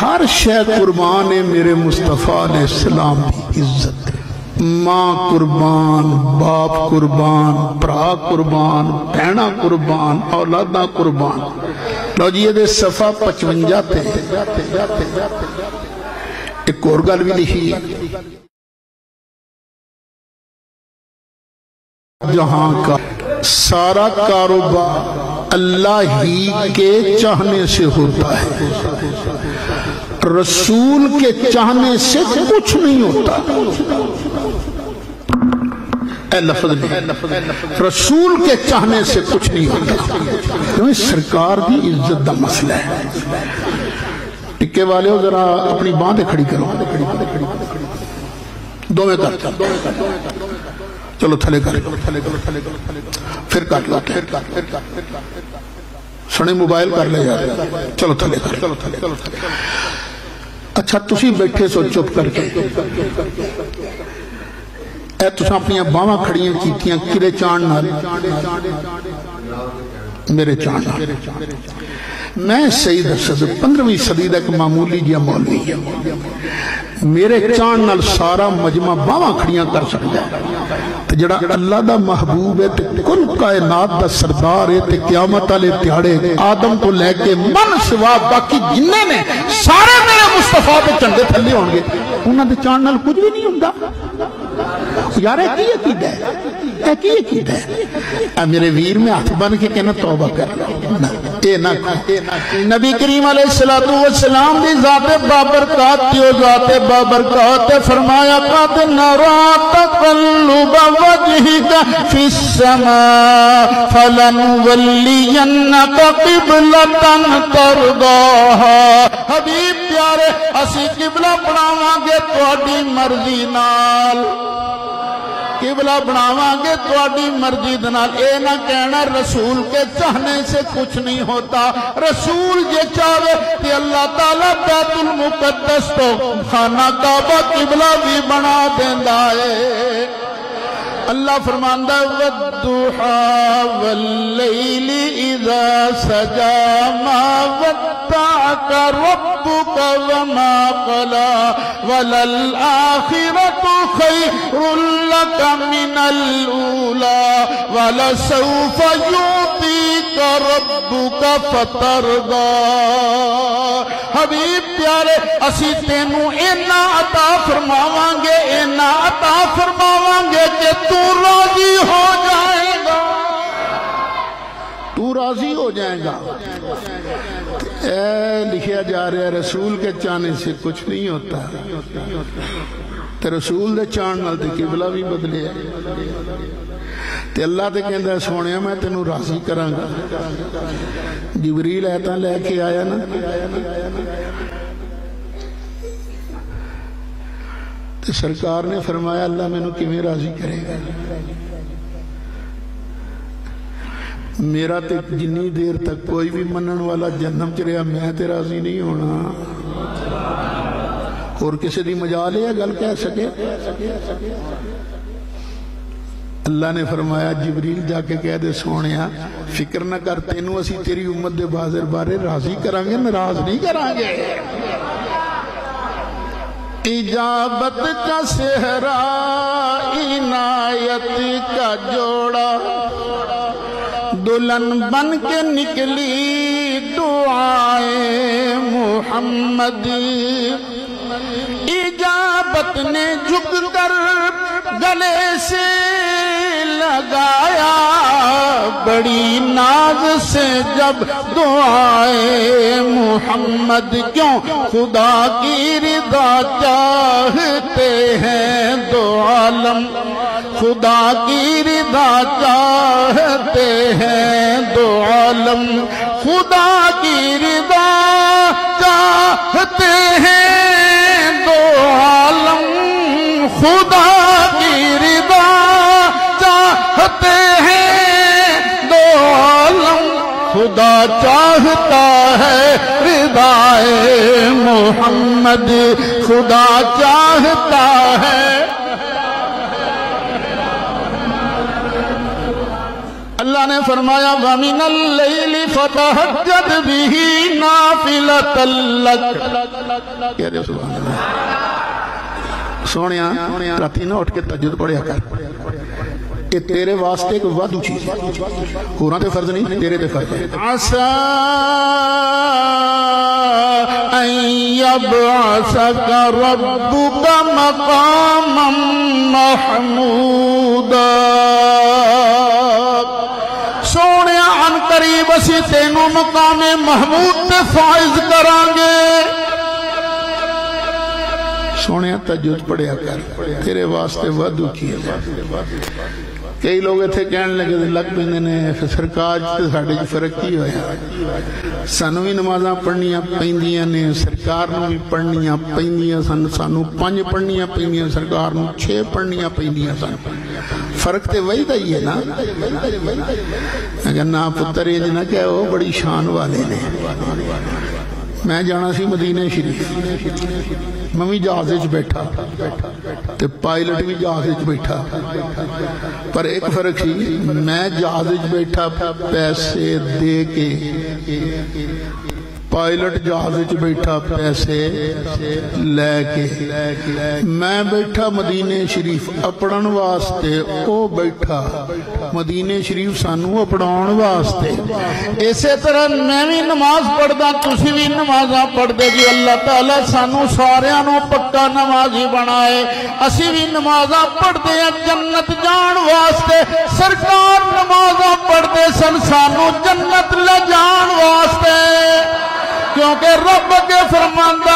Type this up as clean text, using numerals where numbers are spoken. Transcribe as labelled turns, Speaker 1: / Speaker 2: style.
Speaker 1: ہر شے قربان ہے میرے مصطفیٰ علیہ السلام کی عزت ہے. ماں قربان، باپ قربان، بھرا قربان، بہنا قربان، اولاداں قربان. لو جی یہ صفحہ 55 تے ایک اور گل بھی لکھی ہے، جہاں کا سارا کاروبار اللہ ہی کے چاہنے سے ہوتا ہے، رسول کے چاہنے سے کچھ نہیں ہوتا. اے لفظ نہیں، رسول کے چاہنے سے کچھ نہیں ہوتا. کیونکہ سرکار کی عزت دا مسئلہ ہے. ٹکے والے ہو ذرا اپنی باندھیں کھڑی کرو، دو میں کر چلو تھلے کر پھر کاٹ لاتے ہیں سنے موبائل کر لے جا چلو تھلے کر. اچھا تسی بیٹھے سو چپ کر کے اے تساں اپنی باواں کھڑیاں کیتیاں کدے چاند نال؟ میرے چاند نال. میں سید ارشد 15ویں صدی دا ایک معمولی جہا مولوی ہے، میرے چاند نال سارا مجمع باواں کھڑیاں کر سکتا ہے. جڑا اللہ دا محبوب ہے تے کل کائنات دا سردار ہے تے قیامت والے دیہاڑے آدم کو لے کے من سوا باقی جننے نے سارے میرے مصطفیٰ دے جھنڈے تھلے ہون گے، انہاں دے چاند نال کچھ بھی نہیں ہوندا. یار اے کی عقیدہ ہے، اے کی عقیدہ ہے؟ اے میرے ویر میں ہاتھ بن کے کہنا توبہ کر اے نہ. نبی کریم علیہ السلام دی ذات بابرکات تیو ذات بابرکات فرمایا قد نرا تقلب وجهك في السماء فلنولينك قبلة ترضاها. حبیب پیارے اسی قبلہ بناواں گے تہاڈی مرضی نال، قبلہ بناواں گے تہاڈی مرضی نال. اے نہ کہنا رسول کے چاہنے سے کچھ نہیں ہوتا. رسول یہ چاہے کہ اللہ تعالیٰ بیت المقدس تو خانہ کعبہ قبلہ بھی بنا دیندا ہے. اللہ فرماندہ وَالضُّحَى وَاللَّيْلِ إِذَا سَجَى مَا وَدَّعَكَ رَبُّكَ وَمَا قَلَى وَلَلْآخِرَةُ خَيْرٌ لَكَ مِنَ الْأُولَى وَلَسَوْفَ يُعْطِيكَ رَبُّكَ فَتَرْضَى. حبیب پیارے اسی تینوں اینا عطا فرماواں گے، اینا عطا فرماواں گے کہ تو راضی ہو جائے گا، تو راضی ہو جائے گا. اے لکھیا جا رہا ہے رسول کے چاہنے سے کچھ نہیں ہوتا. تے رسول دے چاہن نال تے قبلہ بھی بدلے تے اللہ تے کہندا ہے سونیا میں تینوں راضی کراں گا. جبریل ایتاں لے کے آیا نا، تے سرکار نے فرمایا اللہ میں نو کیویں راضی کرے گا؟ میرا تے جنی دیر تک کوئی بھی منن والا جنم چ رہا میں تے راضی نہیں ہونا. اور کسی دی مجال ہے گل کہہ سکے؟ اللہ نے فرمایا جبریل جا کے کہہ دے سونیا فکر نہ کر، تینوں اسی تیری امت دے بازر بارے راضی کریں گے، ناراض نہیں کریں گے. اجابت کا صحرا عنایت کا جوڑا دلہن بن کے نکلی دعائے محمد. اجابت نے جھک کر گلے سے لگایا بڑی ناز سے جب دعائے محمد. کیوں خدا کی رضا چاہتے ہیں دو عالم، خدا کی رضا چاہتے ہیں دو عالم، خدا کی رضا چاہتے ہیں دو عالم، خدا کی رضا چاہتے ہیں دو عالم. خدا چاہتا ہے رضائے محمد، خدا چاہتا ہے. اللہ نے فرمایا وَمِنَ اللَّيْلِ فَتَہَجَّدْ بِهِ نَافِلَةً لَكَ کہہ رہے سبحان اللہ سونیا راتی نہ اٹھ کے تہجد پڑھیا کر کہ تیرے واسطے ایک وعدو چیز ہے ہونا تے فرض نہیں تیرے تے فرض ہے عَسَىٰ أَن يَبْعَثَكَ رَبُّكَ مَقَامًا مَحْمُودًا سونے عن قریب اسی تینوں مقام محمود تے فائز کرانگے سونے تہجد پڑھیا کر تیرے واسطے وعدو چیز ہے کئی لوگ تھے کہنے لگے لگ پیندے نے سرکار تے ساڈے وچ فرق کی ہویا سانو بھی نمازاں پڑھنیاں پیندیاں نے سرکار نو بھی پڑھنیاں پیندیاں سانو 5 پڑھنیاں پیندیاں سرکار نو 6 پڑھنیاں پیندیاں سن فرق تے وہی دا ہی ہے نا اگر نا پتر یہ نہ کہ وہ بڑی شان والے نے میں جانا سی مدینہ شریف میں بھی جہاز وچ بیٹھا تے پائلٹ بھی جہاز وچ بیٹھا پر ایک فرق سی میں جہاز وچ بیٹھا پیسے دے کے پائلٹ جہاز وچ بیٹھا پیسے لے کے میں بیٹھا مدینہ شریف اپڑن واسطے او بیٹھا مدینہ شریف سانو اپڑان واسطے اسی طرح میں بھی نماز پڑھدا تسی بھی نمازاں پڑھدے جی اللہ تعالیٰ سانو ساریاں نو پکا نمازی بنائے اسی بھی نمازاں پڑھدے ہیں جنت جان واسطے سرکار نمازاں پڑھدے سن سانو جنت لے جان واسطے کیونکہ رب کے فرماندہ